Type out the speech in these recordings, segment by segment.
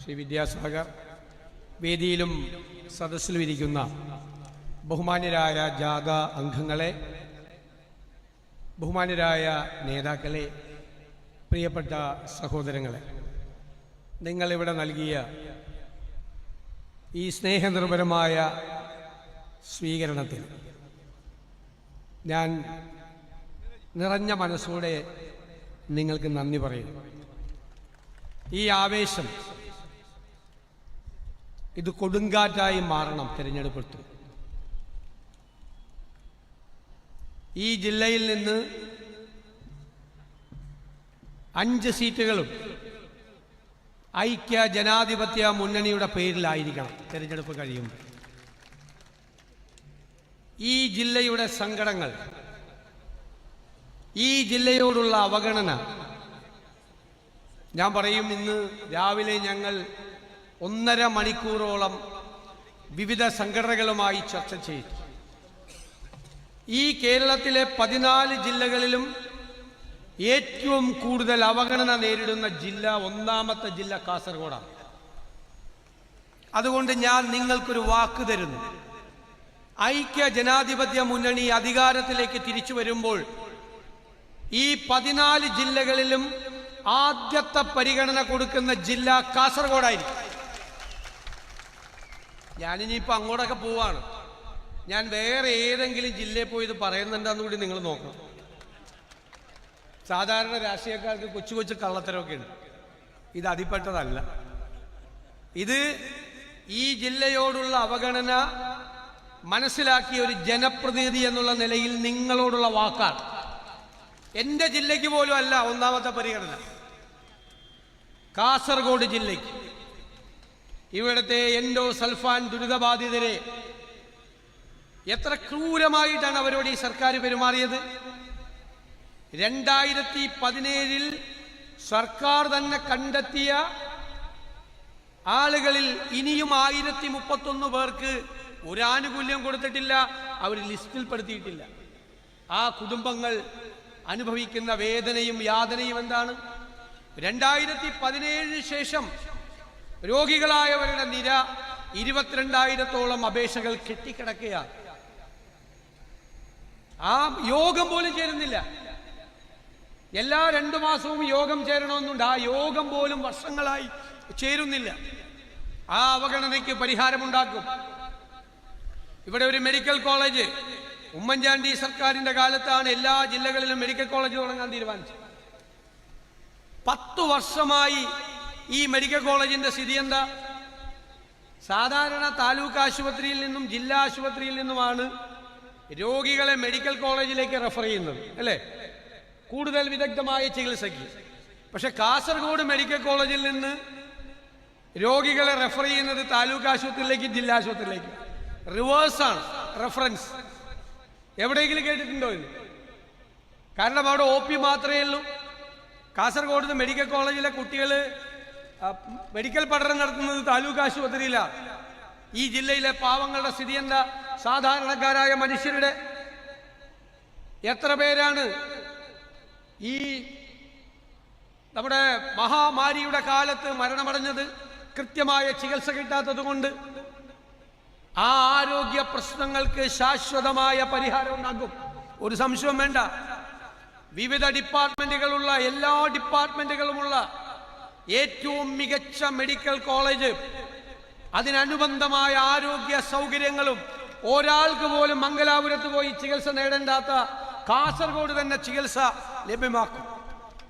ശ്രീ വിദ്യാസാഗർ, വേദിയിലും സദസ്സിലും ഇരിക്കുന്ന ബഹുമാന്യരായ ജാഥ അംഗങ്ങളെ, ബഹുമാന്യരായ നേതാക്കളെ, പ്രിയപ്പെട്ട സഹോദരങ്ങളെ, നിങ്ങളിവിടെ നൽകിയ ഈ സ്നേഹനിർഭരമായ സ്വീകരണത്തിൽ ഞാൻ നിറഞ്ഞ മനസ്സോടെ നിങ്ങൾക്ക് നന്ദി പറയുന്നു. ഈ ആവേശം ഇത് കൊടുങ്കാറ്റായി മാറണം. തിരഞ്ഞെടുപ്പെടുത്തും ഈ ജില്ലയിൽ നിന്ന് 5 സീറ്റുകളും ഐക്യ ജനാധിപത്യ മുന്നണിയുടെ പേരിലായിരിക്കണം തിരഞ്ഞെടുപ്പ് കഴിയുമ്പോൾ. ഈ ജില്ലയുടെ സങ്കടങ്ങൾ, ഈ ജില്ലയോടുള്ള അവഗണന, ഞാൻ പറയും, ഇന്ന് രാവിലെ ഞങ്ങൾ 1.5 മണിക്കൂറോളം വിവിധ സംഘടനകളുമായി ചർച്ച ചെയ്തു. ഈ കേരളത്തിലെ 14 ജില്ലകളിലും ഏറ്റവും കൂടുതൽ അവഗണന നേരിടുന്ന ജില്ല, 1ാമത്തെ ജില്ല കാസർഗോഡാണ്. അതുകൊണ്ട് ഞാൻ നിങ്ങൾക്കൊരു വാക്ക് തരുന്നു. ഐക്യ ജനാധിപത്യ മുന്നണി അധികാരത്തിലേക്ക് തിരിച്ചു വരുമ്പോൾ ഈ 14 ജില്ലകളിലും ആദ്യത്തെ പരിഗണന കൊടുക്കുന്ന ജില്ല കാസർഗോഡായിരിക്കും. ഞാനിനിയിപ്പോൾ അങ്ങോട്ടൊക്കെ പോവാണ്. ഞാൻ വേറെ ഏതെങ്കിലും ജില്ലയിൽ പോയി ഇത് പറയുന്നുണ്ടെന്ന് കൂടി നിങ്ങൾ നോക്കണം. സാധാരണ രാഷ്ട്രീയക്കാർക്ക് കൊച്ചു കൊച്ചു കള്ളത്തരമൊക്കെ ഉണ്ട്. ഇത് അതിൽപ്പെട്ടതല്ല. ഇത് ഈ ജില്ലയോടുള്ള അവഗണന മനസ്സിലാക്കിയ ഒരു ജനപ്രതിനിധി എന്നുള്ള നിലയിൽ നിങ്ങളോടുള്ള വാക്കാണ്. എൻ്റെ ജില്ലയ്ക്ക് പോലും അല്ല 1ാമത്തെ പരിഗണന, കാസർഗോഡ് ജില്ലയ്ക്ക്. ഇവിടുത്തെ എൻഡോസൾഫാൻ ദുരിതബാധിതരെ എത്ര ക്രൂരമായിട്ടാണ് അവരോട് ഈ സർക്കാർ പെരുമാറിയത്. 2017 സർക്കാർ തന്നെ കണ്ടെത്തിയ ആളുകളിൽ ഇനിയും 1031 പേർക്ക് ഒരു ആനുകൂല്യം കൊടുത്തിട്ടില്ല, അവർ ലിസ്റ്റിൽപ്പെടുത്തിയിട്ടില്ല. ആ കുടുംബങ്ങൾ അനുഭവിക്കുന്ന വേദനയും യാതനയും എന്താണ്? 2017 ശേഷം രോഗികളായവരുടെ നിര 22,000-ഓളം അപേക്ഷകൾ കെട്ടിക്കിടക്കുകയാണ്. ആ യോഗം പോലും ചേരുന്നില്ല. എല്ലാ 2 മാസവും യോഗം ചേരണമെന്നുണ്ട്. ആ യോഗം പോലും വർഷങ്ങളായി ചേരുന്നില്ല. ആ അവഗണനയ്ക്ക് പരിഹാരമുണ്ടാക്കും. ഇവിടെ ഒരു മെഡിക്കൽ കോളേജ് ഉമ്മൻചാണ്ടി സർക്കാരിന്റെ കാലത്താണ് എല്ലാ ജില്ലകളിലും മെഡിക്കൽ കോളേജ് തുടങ്ങാൻ തീരുമാനിച്ചത്. 10 വർഷമായി ഈ മെഡിക്കൽ കോളേജിന്റെ സ്ഥിതി എന്താ? സാധാരണ താലൂക്ക് ആശുപത്രിയിൽ നിന്നും ജില്ലാ ആശുപത്രിയിൽ നിന്നുമാണ് രോഗികളെ മെഡിക്കൽ കോളേജിലേക്ക് റെഫർ ചെയ്യുന്നത്, അല്ലേ? കൂടുതൽ വിദഗ്ധമായ ചികിത്സയ്ക്ക്. പക്ഷെ കാസർഗോഡ് മെഡിക്കൽ കോളേജിൽ നിന്ന് രോഗികളെ റെഫർ ചെയ്യുന്നത് താലൂക്ക് ആശുപത്രിയിലേക്ക്, ജില്ലാ ആശുപത്രിയിലേക്ക്. റിവേഴ്സാണ് റെഫറൻസ്. എവിടെയെങ്കിലും കേട്ടിട്ടുണ്ടോ ഇത്? കാരണം അവിടെ OP മാത്രമേ ഉള്ളൂ. കാസർഗോഡ് മെഡിക്കൽ കോളേജിലെ കുട്ടികൾ മെഡിക്കൽ പഠനം നടത്തുന്നത് താലൂക്ക് ആശുപത്രിയിലാണ്. ഈ ജില്ലയിലെ പാവങ്ങളുടെ സ്ഥിതി എന്താ? സാധാരണക്കാരായ മനുഷ്യരുടെ എത്ര പേരാണ് ഈ നമ്മുടെ മഹാമാരിയുടെ കാലത്ത് മരണമടഞ്ഞത്? കൃത്യമായ ചികിത്സ കിട്ടാത്തത് കൊണ്ട്. ആ ആരോഗ്യ പ്രശ്നങ്ങൾക്ക് ശാശ്വതമായ പരിഹാരം ഉണ്ടാകും, ഒരു സംശയവും വേണ്ട. വിവിധ ഡിപ്പാർട്ട്മെന്റുകളുള്ള, എല്ലാ ഡിപ്പാർട്ട്മെന്റുകളുമുള്ള ഏറ്റവും മികച്ച മെഡിക്കൽ കോളേജ്, അതിനനുബന്ധമായ ആരോഗ്യ സൗകര്യങ്ങളും, ഒരാൾക്ക് പോലും മംഗലാപുരത്ത് പോയി ചികിത്സ നേടേണ്ടാത്ത കാസർഗോഡ് തന്നെ ചികിത്സ ലഭ്യമാക്കും.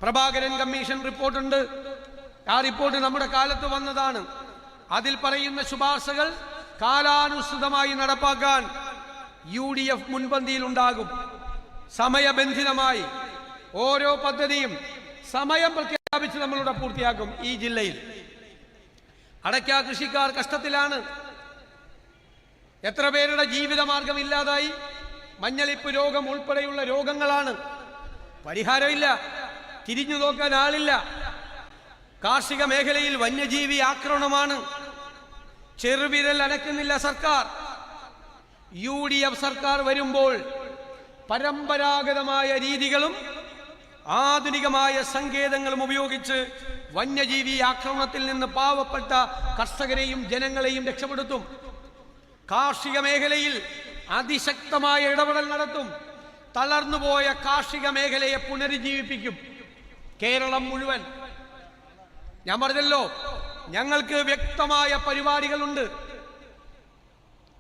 പ്രഭാകരൻ കമ്മീഷൻ റിപ്പോർട്ടുണ്ട്. ആ റിപ്പോർട്ട് നമ്മുടെ കാലത്ത് വന്നതാണ്. അതിൽ പറയുന്ന ശുപാർശകൾ കാലാനുസൃതമായി നടപ്പാക്കാൻ UDF മുൻപന്തിയിൽ ഉണ്ടാകും. സമയബന്ധിതമായി ഓരോ പദ്ധതിയും സമയം പ്രഖ്യാപിച്ച് നമ്മളിവിടെ പൂർത്തിയാക്കും. ഈ ജില്ലയിൽ അടയ്ക്ക കൃഷിക്കാർ കഷ്ടത്തിലാണ്. എത്ര പേരുടെ ജീവിതമാർഗം ഇല്ലാതായി. മഞ്ഞളിപ്പ് രോഗം ഉൾപ്പെടെയുള്ള രോഗങ്ങളാണ്. പരിഹാരമില്ല, തിരിഞ്ഞു നോക്കാൻ ആളില്ല. കാർഷിക മേഖലയിൽ വന്യജീവി ആക്രമണമാണ്. ചെറുവിരൽ അനക്കുന്നില്ല സർക്കാർ. UDF സർക്കാർ വരുമ്പോൾ പരമ്പരാഗതമായ രീതികളും ആധുനികമായ സങ്കേതങ്ങളും ഉപയോഗിച്ച് വന്യജീവി ആക്രമണത്തിൽ നിന്ന് പാവപ്പെട്ട കർഷകരെയും ജനങ്ങളെയും രക്ഷപ്പെടുത്തും. കാർഷിക മേഖലയിൽ അതിശക്തമായ ഇടപെടൽ നടത്തും. തളർന്നുപോയ കാർഷിക മേഖലയെ പുനരുജ്ജീവിപ്പിക്കും. കേരളം മുഴുവൻ. ഞാൻ പറഞ്ഞല്ലോ, ഞങ്ങൾക്ക് വ്യക്തമായ പരിപാടികളുണ്ട്.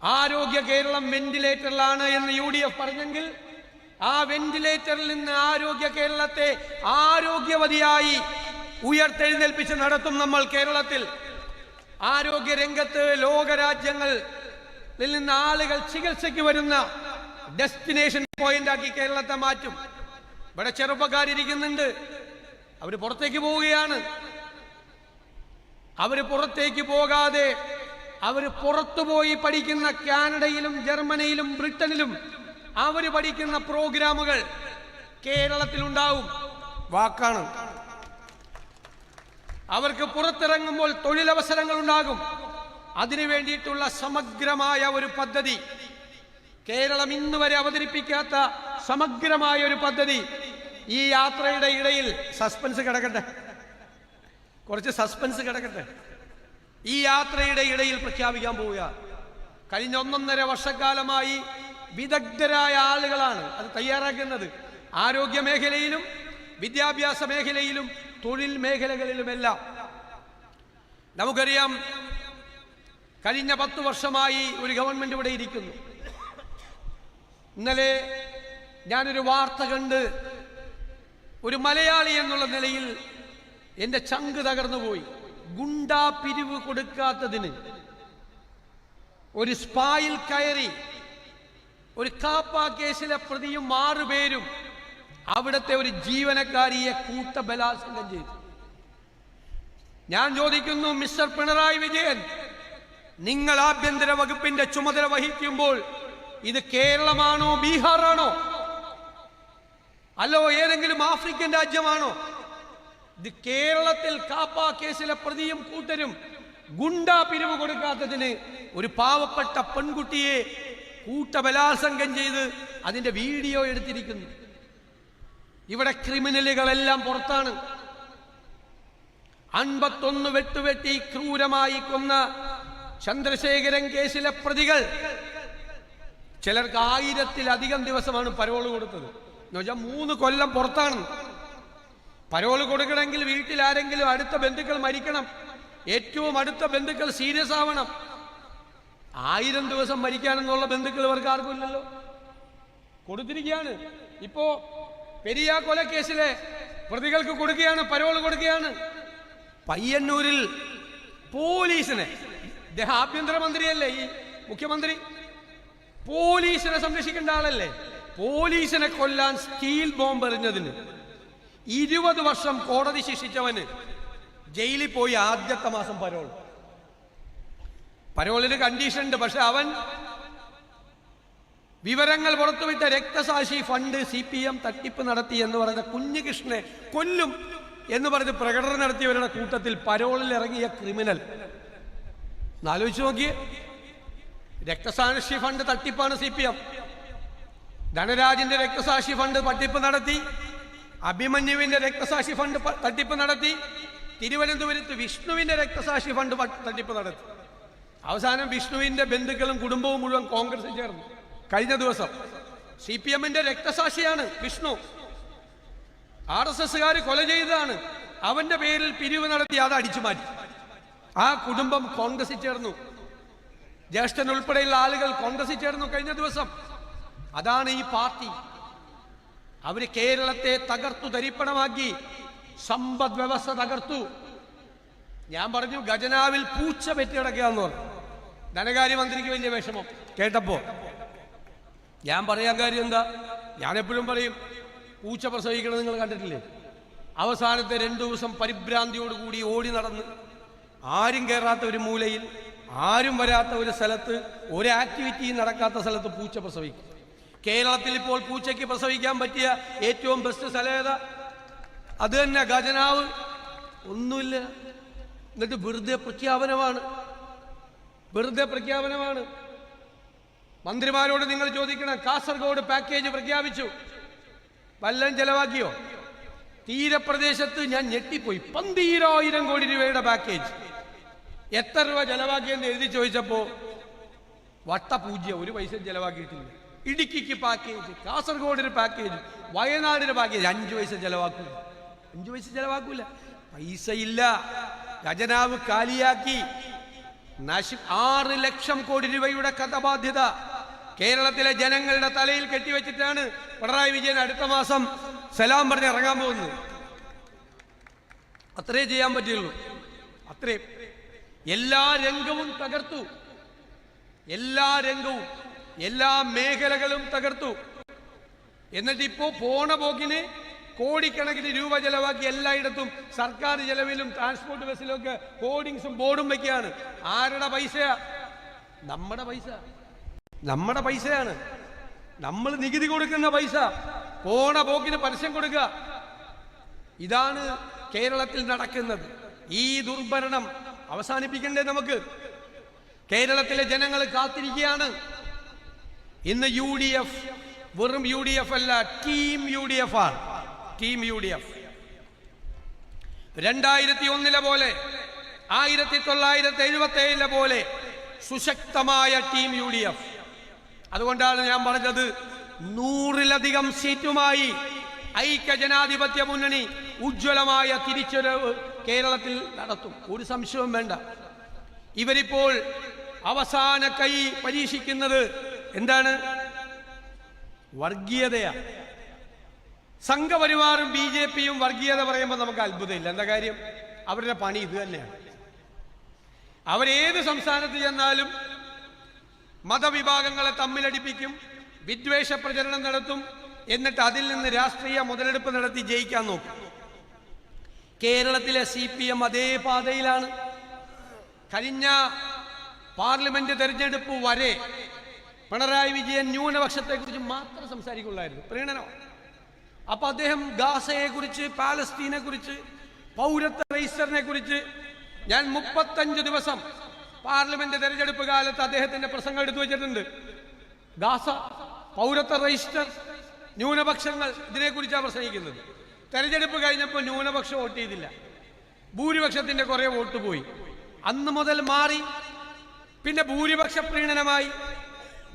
ആരോഗ്യ കേരളം വെന്റിലേറ്ററിലാണ് എന്ന് UDF പറഞ്ഞെങ്കിൽ ആ വെന്റിലേറ്ററിൽ നിന്ന് ആരോഗ്യ കേരളത്തെ ആരോഗ്യവതിയായി ഉയർത്തെഴുന്നേൽപ്പിച്ച് നടത്തും നമ്മൾ കേരളത്തിൽ. ആരോഗ്യ രംഗത്ത് ലോകരാജ്യങ്ങളിൽ നിന്ന് ആളുകൾ ചികിത്സയ്ക്ക് വരുന്ന ഡെസ്റ്റിനേഷൻ പോയിന്റ് ആക്കി കേരളത്തെ മാറ്റും. ഇവിടെ ചെറുപ്പക്കാരിരിക്കുന്നുണ്ട്, അവര് പുറത്തേക്ക് പോവുകയാണ്. അവര് പുറത്തേക്ക് പോകാതെ അവര് പുറത്തുപോയി പഠിക്കുന്ന കാനഡയിലും ജർമ്മനിയിലും ബ്രിട്ടനിലും അവര് പഠിക്കുന്ന പ്രോഗ്രാമുകൾ കേരളത്തിലുണ്ടാവും. വാക്കാണ്. അവർക്ക് പുറത്തിറങ്ങുമ്പോൾ തൊഴിലവസരങ്ങൾ ഉണ്ടാകും. അതിനു വേണ്ടിയിട്ടുള്ള സമഗ്രമായ ഒരു പദ്ധതി, കേരളം ഇന്നുവരെ അവതരിപ്പിക്കാത്ത സമഗ്രമായ ഒരു പദ്ധതി ഈ യാത്രയുടെ ഇടയിൽ സസ്പെൻസ് കിടക്കട്ടെ, കുറച്ച് സസ്പെൻസ് കിടക്കട്ടെ. ഈ യാത്രയുടെ ഇടയിൽ പ്രഖ്യാപിക്കാൻ പോവുക. കഴിഞ്ഞ 1.5 വർഷക്കാലമായി വിദഗ്ധരായ ആളുകളാണ് അത് തയ്യാറാക്കുന്നത്. ആരോഗ്യ മേഖലയിലും വിദ്യാഭ്യാസ മേഖലയിലും തൊഴിൽ മേഖലകളിലുമെല്ലാം. നമുക്കറിയാം, കഴിഞ്ഞ 10 വർഷമായി ഒരു ഗവൺമെന്റ് ഇവിടെ ഇരിക്കുന്നു. ഇന്നലെ ഞാനൊരു വാർത്ത കണ്ട് ഒരു മലയാളി എന്നുള്ള നിലയിൽ എൻ്റെ ചങ്ക് തകർന്നുപോയി. ഗുണ്ടാ പിരിവ് കൊടുക്കാത്തതിന് ഒരു സ്പായിൽ കയറി ഒരു കാപ്പ കേസിലെ പ്രതിയും 6 പേരും അവിടുത്തെ ഒരു ജീവനക്കാരിയെ കൂട്ടബലാത്സംഗം ചെയ്തു. ഞാൻ ചോദിക്കുന്നു, മിസ്റ്റർ പിണറായി വിജയൻ, നിങ്ങൾ ആഭ്യന്തര വകുപ്പിന്റെ ചുമതല വഹിക്കുമ്പോൾ ഇത് കേരളമാണോ ബീഹാറാണോ അല്ലോ ഏതെങ്കിലും ആഫ്രിക്കൻ രാജ്യമാണോ? ഇത് കേരളത്തിൽ കാപ്പ കേസിലെ പ്രതിയും കൂട്ടരും ഗുണ്ടാ പിരിവ് കൊടുക്കാത്തതിന് ഒരു പാവപ്പെട്ട പെൺകുട്ടിയെ കൂട്ടബലാത്സംഗം ചെയ്ത് അതിന്റെ വീഡിയോ എടുത്തിരിക്കുന്നു. ഇവിടെ ക്രിമിനലുകളെല്ലാം പുറത്താണ്. 51 വെട്ടുവെട്ടി ക്രൂരമായി കൊന്ന ചന്ദ്രശേഖരൻ കേസിലെ പ്രതികൾ ചിലർക്ക് 1000-ലധികം ദിവസമാണ് പരോള് കൊടുത്തത്. എന്ന് വെച്ചാൽ 3 കൊല്ലം പുറത്താണ്. പരോള് കൊടുക്കണമെങ്കിൽ വീട്ടിൽ ആരെങ്കിലും അടുത്ത ബന്ധുക്കൾ മരിക്കണം, ഏറ്റവും അടുത്ത ബന്ധുക്കൾ സീരിയസ് ആവണം. 1000 ദിവസം മരിക്കാനെന്നുള്ള ബന്ധുക്കൾ ഇവർക്ക് ആർക്കും ഇല്ലല്ലോ, കൊടുത്തിരിക്കുകയാണ്. ഇപ്പോ പെരിയ കൊലക്കേസിലെ പ്രതികൾക്ക് കൊടുക്കുകയാണ്, പരോള് കൊടുക്കുകയാണ്. പയ്യന്നൂരിൽ പോലീസിനെ, ഇദ്ദേഹം ആഭ്യന്തരമന്ത്രിയല്ലേ, ഈ മുഖ്യമന്ത്രി പോലീസിനെ സംരക്ഷിക്കേണ്ട ആളല്ലേ, പോലീസിനെ കൊല്ലാൻ സ്റ്റീൽ ബോംബ് എറിഞ്ഞതിന് 20 വർഷം കോടതി ശിക്ഷിച്ചവന് ജയിലിൽ പോയി ആദ്യത്തെ മാസം പരോൾ. പരോളിന് കണ്ടീഷൻ ഉണ്ട്. പക്ഷെ അവൻ വിവരങ്ങൾ പുറത്തുവിട്ട രക്തസാക്ഷി ഫണ്ട് CPM തട്ടിപ്പ് നടത്തി എന്ന് പറയുന്ന കുഞ്ഞികൃഷ്ണനെ കൊല്ലും എന്ന് പറഞ്ഞ് പ്രകടനം നടത്തിയവരുടെ കൂട്ടത്തിൽ പരോളിൽ ഇറങ്ങിയ ക്രിമിനൽ. ആലോചിച്ച് നോക്കിയേ, രക്തസാക്ഷി ഫണ്ട് തട്ടിപ്പാണ് CPM. ധനരാജിന്റെ രക്തസാക്ഷി ഫണ്ട് തട്ടിപ്പ് നടത്തി, അഭിമന്യുവിന്റെ രക്തസാക്ഷി ഫണ്ട് തട്ടിപ്പ് നടത്തി, തിരുവനന്തപുരത്ത് വിഷ്ണുവിന്റെ രക്തസാക്ഷി ഫണ്ട് തട്ടിപ്പ് നടത്തി. അവസാനം വിഷ്ണുവിന്റെ ബന്ധുക്കളും കുടുംബവും മുഴുവൻ കോൺഗ്രസിൽ ചേർന്നു. കഴിഞ്ഞ ദിവസം CPMന്റെ രക്തസാക്ഷിയാണ് വിഷ്ണു, RSSകാര് കൊല ചെയ്തതാണ്, അവന്റെ പേരിൽ പിരിവ് നടത്തി അത് അടിച്ചു മാറ്റി. ആ കുടുംബം കോൺഗ്രസിൽ ചേർന്നു, ജ്യേഷ്ഠൻ ഉൾപ്പെടെയുള്ള ആളുകൾ കോൺഗ്രസിൽ ചേർന്നു കഴിഞ്ഞ ദിവസം. അതാണ് ഈ പാർട്ടി. അവര് കേരളത്തെ തകർത്തു തരിപ്പണമാക്കി, സമ്പദ് വ്യവസ്ഥ തകർത്തു. ഞാൻ പറഞ്ഞു, ഖജനാവിൽ പൂച്ച പെറ്റി കിടക്കുകയെന്ന് പറഞ്ഞു. ധനകാര്യമന്ത്രിക്ക് വലിയ വിഷമം കേട്ടപ്പോ. ഞാൻ പറയാൻ കാര്യം എന്താ, ഞാൻ എപ്പോഴും പറയും, പൂച്ച പ്രസവിക്കണം നിങ്ങൾ കണ്ടിട്ടില്ലേ? അവസാനത്തെ 2 ദിവസം പരിഭ്രാന്തിയോടുകൂടി ഓടി നടന്ന് ആരും കയറാത്ത ഒരു മൂലയിൽ, ആരും വരാത്ത ഒരു സ്ഥലത്ത്, ഒരു ആക്ടിവിറ്റിയും നടക്കാത്ത സ്ഥലത്ത് പൂച്ച പ്രസവിക്കും. കേരളത്തിൽ ഇപ്പോൾ പൂച്ചയ്ക്ക് പ്രസവിക്കാൻ പറ്റിയ ഏറ്റവും ബെസ്റ്റ് സ്ഥലം ഏതാ? അത് തന്നെ, ഖജനാവ്. ഒന്നുമില്ല, എന്നിട്ട് വെറുതെ പ്രഖ്യാപനമാണ്, വെറുതെ പ്രഖ്യാപനമാണ്. മന്ത്രിമാരോട് നിങ്ങൾ ചോദിക്കണം, കാസർഗോഡ് പാക്കേജ് പ്രഖ്യാപിച്ചു, വല്ലതും ചെലവാക്കിയോ? തീരപ്രദേശത്ത് ഞാൻ ഞെട്ടിപ്പോയി. 12,000 കോടി രൂപയുടെ പാക്കേജ്. എത്ര രൂപ ചെലവാക്കിയെന്ന് എഴുതി ചോദിച്ചപ്പോ വട്ടപൂജ്യം, ഒരു പൈസ ചെലവാക്കിയിട്ടില്ല. ഇടുക്കിക്ക് പാക്കേജ്, കാസർഗോഡിന് പാക്കേജ്, വയനാടിന് പാക്കേജ്. 5 പൈസ ചെലവാക്കൂല, 5 പൈസ ചെലവാക്കൂല. പൈസ ഇല്ല, ഖജനാവ് കാലിയാക്കി. 6 ലക്ഷം കോടി രൂപയുടെ കടബാധ്യത കേരളത്തിലെ ജനങ്ങളുടെ തലയിൽ കെട്ടിവെച്ചിട്ടാണ് പിണറായി വിജയൻ അടുത്ത മാസം സലാം പറഞ്ഞ് ഇറങ്ങാൻ പോകുന്നത്. അത്രേ ചെയ്യാൻ പറ്റുള്ളൂ, അത്രേ. എല്ലാ രംഗവും തകർത്തു, എല്ലാ രംഗവും, എല്ലാ മേഖലകളും തകർത്തു. എന്നിട്ടിപ്പോ പോണ പോക്കിന് കോടിക്കണക്കിന് രൂപ ചെലവാക്കി എല്ലായിടത്തും സർക്കാർ ചെലവിലും ട്രാൻസ്പോർട്ട് ബസ്സിലും ഒക്കെ ഹോർഡിങ്സും ബോർഡും വെക്കുകയാണ്. ആരുടെ പൈസ? നമ്മുടെ പൈസ, നമ്മുടെ പൈസയാണ്. നമ്മൾ നികുതി കൊടുക്കുന്ന പൈസ പോണ പോക്കിന് പരസ്യം കൊടുക്കുക. ഇതാണ് കേരളത്തിൽ നടക്കുന്നത്. ഈ ദുർഭരണം അവസാനിപ്പിക്കണ്ടേ നമുക്ക്? കേരളത്തിലെ ജനങ്ങൾ കാത്തിരിക്കുകയാണ്. ഇന്ന് UDF വെറും UDF അല്ല, ടീം UDF ആണ്. ടീം UDF 2001 പോലെ 1977 പോലെ സുശക്തമായ ടീം UDF. അതുകൊണ്ടാണ് ഞാൻ പറഞ്ഞത് 100-ലധികം സീറ്റുമായി ഐക്യ ജനാധിപത്യ മുന്നണി ഉജ്ജ്വലമായ തിരിച്ചുവരവ് കേരളത്തിൽ നടത്തും, ഒരു സംശയവും വേണ്ട. ഇവരിപ്പോൾ അവസാന കൈ പരീക്ഷിക്കുന്നത് എന്താണ്? വർഗീയതയാണ്. സംഘപരിവാറും BJPയും വർഗീയത പറയുമ്പോൾ നമുക്ക് അത്ഭുതമില്ല. എന്താ കാര്യം? അവരുടെ പണി ഇത് തന്നെയാണ്. അവരേത് സംസ്ഥാനത്ത് ചെന്നാലും മതവിഭാഗങ്ങളെ തമ്മിലടിപ്പിക്കും, വിദ്വേഷ പ്രചരണം നടത്തും, എന്നിട്ട് അതിൽ നിന്ന് രാഷ്ട്രീയ മുതലെടുപ്പ് നടത്തി ജയിക്കാൻ നോക്കും. കേരളത്തിലെ CPM അതേ പാതയിലാണ്. കഴിഞ്ഞ പാർലമെന്റ് തെരഞ്ഞെടുപ്പ് വരെ പിണറായി വിജയൻ ന്യൂനപക്ഷത്തെക്കുറിച്ച് മാത്രം സംസാരിക്കുള്ളായിരുന്നു, പ്രീണനം. അപ്പൊ അദ്ദേഹം ഗാസയെ കുറിച്ച്, പാലസ്തീനെ കുറിച്ച്, പൗരത്വ രജിസ്റ്ററിനെ കുറിച്ച് ഞാൻ 35 ദിവസം പാർലമെന്റ് തെരഞ്ഞെടുപ്പ് കാലത്ത് അദ്ദേഹത്തിന്റെ പ്രസംഗം എടുത്തു വെച്ചിട്ടുണ്ട്. ഗാസ, പൗരത്വ രജിസ്റ്റർ, ന്യൂനപക്ഷങ്ങൾ, ഇതിനെക്കുറിച്ചാണ് പ്രസംഗിക്കുന്നത്. തെരഞ്ഞെടുപ്പ് കഴിഞ്ഞപ്പോൾ ന്യൂനപക്ഷം വോട്ട് ചെയ്തില്ല, ഭൂരിപക്ഷത്തിന്റെ കുറെ വോട്ട് പോയി. അന്ന് മുതൽ മാറി. പിന്നെ ഭൂരിപക്ഷ പ്രീണനമായി.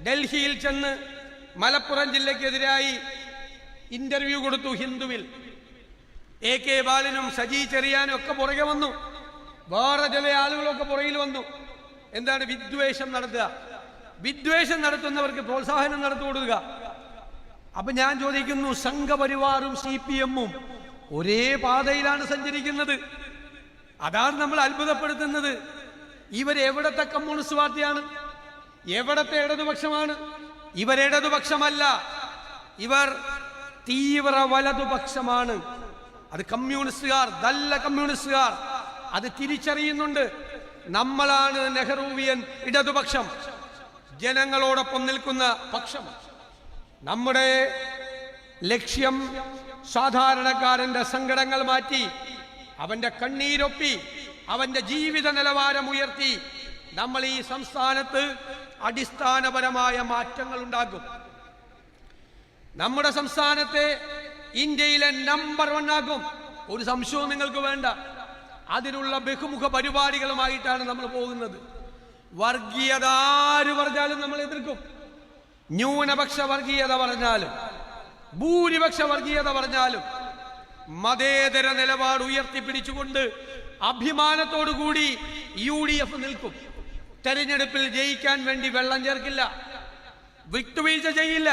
ഡൽഹിയിൽ ചെന്ന് മലപ്പുറം ജില്ലയ്ക്കെതിരായി ഇന്റർവ്യൂ കൊടുത്തു ഹിന്ദുവിൽ. AK ബാലനും സജി ചെറിയാനും ഒക്കെ പുറകെ വന്നു, വേറെ ചില ആളുകളൊക്കെ പുറകിൽ വന്നു. എന്താണ്? വിദ്വേഷം നടത്തുക. വിദ്വേഷം നടത്തുന്നവർക്ക് പ്രോത്സാഹനം നടത്തി കൊടുക്കുക. അപ്പൊ ഞാൻ ചോദിക്കുന്നു, സംഘപരിവാറും CPMഉം ഒരേ പാതയിലാണ് സഞ്ചരിക്കുന്നത്. അതാണ് നമ്മൾ അത്ഭുതപ്പെടുത്തുന്നത്. ഇവരെവിടത്തെ കമ്മ്യൂണിസ്റ്റ് പാർട്ടിയാണ്? എവിടത്തെ ഇടതുപക്ഷമാണ്? ഇവരിടതുപക്ഷമല്ല, ഇവർ തീവ്ര വലതുപക്ഷമാണ്. അത് കമ്മ്യൂണിസ്റ്റുകാർ, നല്ല കമ്മ്യൂണിസ്റ്റുകാർ അത് തിരിച്ചറിയുന്നുണ്ട്. നമ്മളാണ് നെഹ്റുവിയൻ ഇടതുപക്ഷം, ജനങ്ങളോടൊപ്പം നിൽക്കുന്ന പക്ഷം. നമ്മുടെ ലക്ഷ്യം സാധാരണക്കാരന്റെ സങ്കടങ്ങൾ മാറ്റി, അവന്റെ കണ്ണീരൊപ്പി, അവന്റെ ജീവിത നിലവാരം ഉയർത്തി നമ്മൾ ഈ സംസ്ഥാനത്ത് അടിസ്ഥാനപരമായ മാറ്റങ്ങൾ ഉണ്ടാക്കും. നമ്മുടെ സംസ്ഥാനത്തെ ഇന്ത്യയിലെ നമ്പർ 1 ആക്കും, ഒരു സംശയവും നിങ്ങൾക്ക് വേണ്ട. അതിനുള്ള ബഹുമുഖ പരിപാടികളുമായിട്ടാണ് നമ്മൾ പോകുന്നത്. വർഗീയത ആര് പറഞ്ഞാലും നമ്മൾ എതിർക്കും. ന്യൂനപക്ഷ വർഗീയത പറഞ്ഞാലും, ഭൂരിപക്ഷ വർഗീയത പറഞ്ഞാലും, മതേതര നിലപാട് ഉയർത്തിപ്പിടിച്ചുകൊണ്ട് അഭിമാനത്തോടുകൂടി UDF നിൽക്കും. തെരഞ്ഞെടുപ്പിൽ ജയിക്കാൻ വേണ്ടി വെള്ളം ചേർക്കില്ല, വിട്ടുവീഴ്ച ചെയ്യില്ല.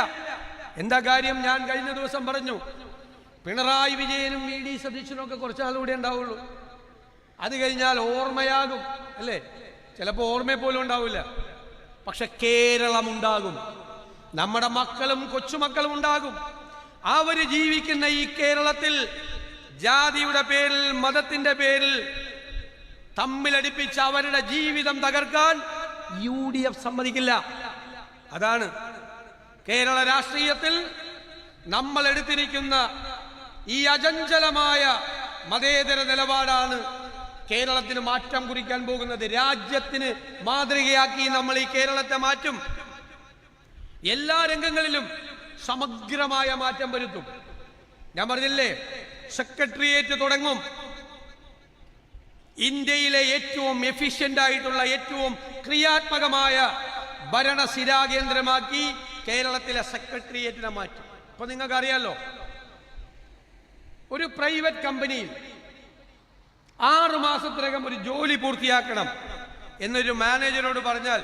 എന്താ കാര്യം? ഞാൻ കഴിഞ്ഞ ദിവസം പറഞ്ഞു, പിണറായി വിജയനും VD സതീശനും ഒക്കെ കുറച്ചാളുകൂടെ ഉണ്ടാവുള്ളൂ. അത് കഴിഞ്ഞാൽ ഓർമ്മയാകും, അല്ലേ? ചിലപ്പോൾ ഓർമ്മയെ പോലും ഉണ്ടാവില്ല. പക്ഷെ കേരളം ഉണ്ടാകും, നമ്മുടെ മക്കളും കൊച്ചുമക്കളും ഉണ്ടാകും. അവര് ജീവിക്കുന്ന ഈ കേരളത്തിൽ ജാതിയുടെ പേരിൽ, മതത്തിന്റെ പേരിൽ തമ്മിലടിപ്പിച്ച് അവരുടെ ജീവിതം തകർക്കാൻ UDF സമ്മതിക്കില്ല. അതാണ് കേരള രാഷ്ട്രീയത്തിൽ നമ്മൾ എടുത്തിരിക്കുന്ന ഈ അചഞ്ചലമായ മതേതര നിലപാടാണ് കേരളത്തിന് മാറ്റം കുറിക്കാൻ പോകുന്നത്. രാജ്യത്തിന് മാതൃകയാക്കി നമ്മൾ ഈ കേരളത്തെ മാറ്റും. എല്ലാ രംഗങ്ങളിലും സമഗ്രമായ മാറ്റം വരുത്തും. ഞാൻ പറഞ്ഞില്ലേ, സെക്രട്ടേറിയറ്റ് തുടങ്ങും. ഇന്ത്യയിലെ ഏറ്റവും എഫിഷ്യന്റ് ആയിട്ടുള്ള ഏറ്റവും ക്രിയാത്മകമായ ഭരണസിരാകേന്ദ്രമാക്കി കേരളത്തിലെ സെക്രട്ടേറിയറ്റിനെ മാറ്റും. ഇപ്പൊ നിങ്ങൾക്കറിയാലോ, ഒരു പ്രൈവറ്റ് കമ്പനിയിൽ 6 മാസത്തിനകം ഒരു ജോലി പൂർത്തിയാക്കണം എന്നൊരു മാനേജരോട് പറഞ്ഞാൽ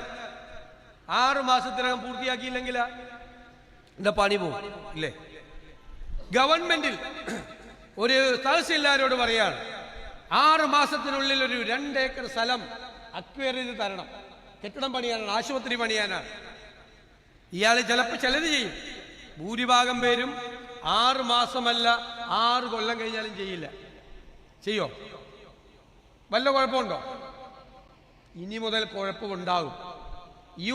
6 മാസത്തിനകം പൂർത്തിയാക്കിയില്ലെങ്കിൽ എന്താ പണി പോകും ഇല്ലേ? ഗവൺമെന്റിൽ ഒരു തഹസിൽദാരോട് പറയാണ് 6 മാസത്തിനുള്ളിൽ ഒരു 2 ഏക്കർ സ്ഥലം അക്വയർ ചെയ്ത് തരണം, കെട്ടിടം പണിയാനാണ്, ആശുപത്രി പണിയാനാണ്. ഇയാൾ ചിലപ്പോൾ ചിലത് ചെയ്യും. ഭൂരിഭാഗം പേരും 6 മാസമല്ല 6 കൊല്ലം കഴിഞ്ഞാലും ചെയ്യില്ല. ചെയ്യോ? വല്ല കുഴപ്പമുണ്ടോ? ഇനി മുതൽ കുഴപ്പമുണ്ടാകും.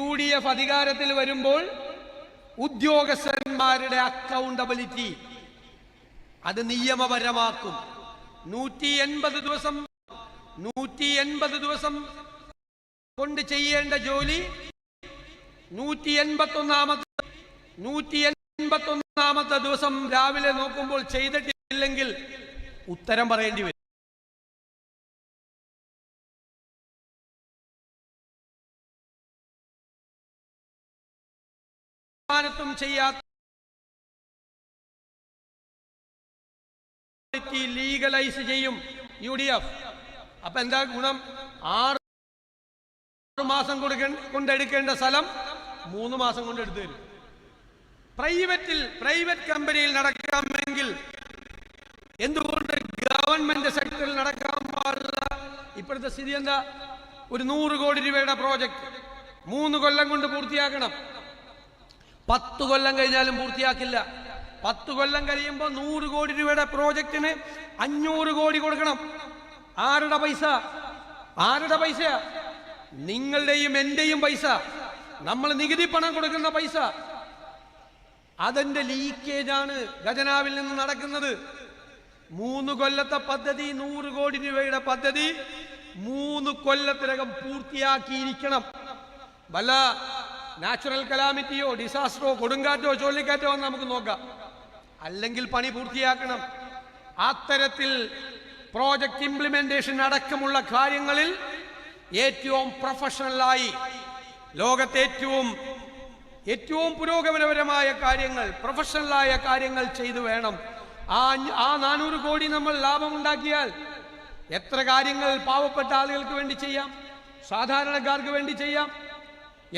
UDF അധികാരത്തിൽ വരുമ്പോൾ ഉദ്യോഗസ്ഥന്മാരുടെ അക്കൗണ്ടബിലിറ്റി അത് നിയമപരമാക്കും. 180 ദിവസം കൊണ്ട് ചെയ്യേണ്ട ജോലി 181ാമത്തെ ദിവസം രാവിലെ നോക്കുമ്പോൾ ചെയ്തിട്ടില്ലെങ്കിൽ ഉത്തരം പറയേണ്ടി വരും. ചെയ്യാത്ത ലീഗലൈസ് ചെയ്യും UDF. അപ്പൊ എന്താ ഗുണം? 6 മാസം കൊണ്ടെടുക്കേണ്ട സ്ഥലം 3 മാസം കൊണ്ട് എടുത്തു തരും. പ്രൈവറ്റ് കമ്പനിയിൽ നടക്കാമെങ്കിൽ എന്തുകൊണ്ട് ഗവൺമെന്റ് സെക്ടറിൽ നടക്കാൻ പാടില്ല? ഇപ്പോഴത്തെ സ്ഥിതി എന്താ? ഒരു 100 കോടി രൂപയുടെ പ്രോജക്ട് 3 കൊല്ലം കൊണ്ട് പൂർത്തിയാക്കണം. 10 കൊല്ലം കഴിഞ്ഞാലും പൂർത്തിയാക്കില്ല. 10 കൊല്ലം കഴിയുമ്പോൾ 100 കോടി രൂപയുടെ പ്രോജക്റ്റിന് 500 കോടി കൊടുക്കണം. ആരുടെ പൈസ? നിങ്ങളുടെയും എന്റെയും പൈസ, നമ്മൾ നികുതി പണം കൊടുക്കുന്ന പൈസ. അതിന്റെ ലീക്കേജാണ് ഖജനാവിൽ നിന്ന് നടക്കുന്നത്. 3 കൊല്ലത്തെ പദ്ധതി, 100 കോടി രൂപയുടെ പദ്ധതി 3 കൊല്ലത്തിനകം പൂർത്തിയാക്കിയിരിക്കണം. വല്ല നാച്ചുറൽ കലാമിറ്റിയോ ഡിസാസ്റ്ററോ കൊടുങ്കാറ്റോ ചുഴലിക്കാറ്റോ എന്ന് നമുക്ക് നോക്കാം. അല്ലെങ്കിൽ പണി പൂർത്തിയാക്കണം. അത്തരത്തിൽ പ്രോജക്റ്റ് ഇംപ്ലിമെന്റേഷൻ അടക്കമുള്ള കാര്യങ്ങളിൽ ഏറ്റവും പ്രൊഫഷണലായി ലോകത്തെ ഏറ്റവും പുരോഗമനപരമായ കാര്യങ്ങൾ, പ്രൊഫഷണലായ കാര്യങ്ങൾ ചെയ്തു വേണം. ആ 400 കോടി നമ്മൾ ലാഭമുണ്ടാക്കിയാൽ എത്ര കാര്യങ്ങൾ പാവപ്പെട്ട ആളുകൾക്ക് വേണ്ടി ചെയ്യാം, സാധാരണക്കാർക്ക് വേണ്ടി ചെയ്യാം.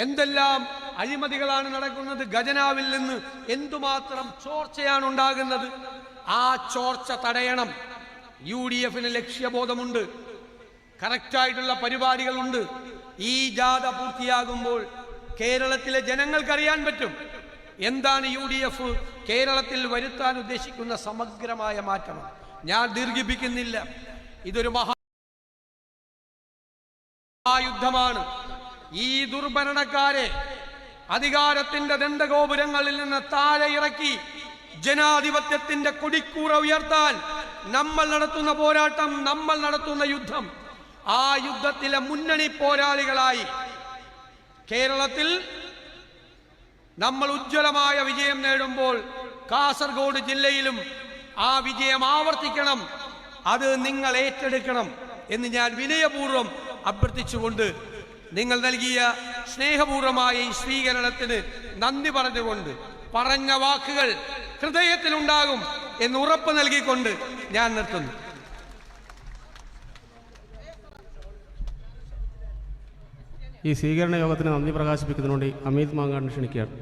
എന്തെല്ലാം അഴിമതികളാണ് നടക്കുന്നത്. ഖജനാവിൽ നിന്ന് എന്തുമാത്രം ചോർച്ചയാണ് ഉണ്ടാകുന്നത്. ആ ചോർച്ച തടയണം. UDFന് ലക്ഷ്യബോധമുണ്ട്, കറക്റ്റായിട്ടുള്ള പരിപാടികളുണ്ട്. ഈ ജാഥ പൂർത്തിയാകുമ്പോൾ കേരളത്തിലെ ജനങ്ങൾക്കറിയാൻ പറ്റും എന്താണ് UDF കേരളത്തിൽ വരുത്താൻ ഉദ്ദേശിക്കുന്ന സമഗ്രമായ മാറ്റം. ഞാൻ ദീർഘിപ്പിക്കുന്നില്ല. ഇതൊരു മഹായുദ്ധമാണ്. ഈ ദുർഭരണക്കാരെ അധികാരത്തിന്റെ ദണ്ഡഗോപുരങ്ങളിൽ നിന്ന് താഴെ ഇറക്കി ജനാധിപത്യത്തിന്റെ കൊടിക്കൂറ ഉയർത്താൻ നമ്മൾ നടത്തുന്ന പോരാട്ടം, നമ്മൾ നടത്തുന്ന യുദ്ധം, ആ യുദ്ധത്തിലെ മുന്നണി പോരാളികളായി കേരളത്തിൽ നമ്മൾ ഉജ്ജ്വലമായ വിജയം നേടുമ്പോൾ കാസർഗോഡ് ജില്ലയിലും ആ വിജയം ആവർത്തിക്കണം. അത് നിങ്ങൾ ഏറ്റെടുക്കണം എന്ന് ഞാൻ വിനയപൂർവ്വം അഭ്യർത്ഥിച്ചുകൊണ്ട് നിങ്ങൾ നൽകിയ സ്നേഹപൂർവമായ ഈ സ്വീകരണത്തിന് നന്ദി പറഞ്ഞുകൊണ്ട്, പറഞ്ഞ വാക്കുകൾ ഹൃദയത്തിലുണ്ടാകും എന്ന് ഉറപ്പ് നൽകിക്കൊണ്ട് ഞാൻ നിർത്തുന്നു. ഈ സ്വീകരണ യോഗത്തിന് നന്ദി പ്രകാശിപ്പിക്കുന്നതിനുവേണ്ടി അമിത് മാങ്ങാടിനെ ക്ഷണിക്കുകയാണ്.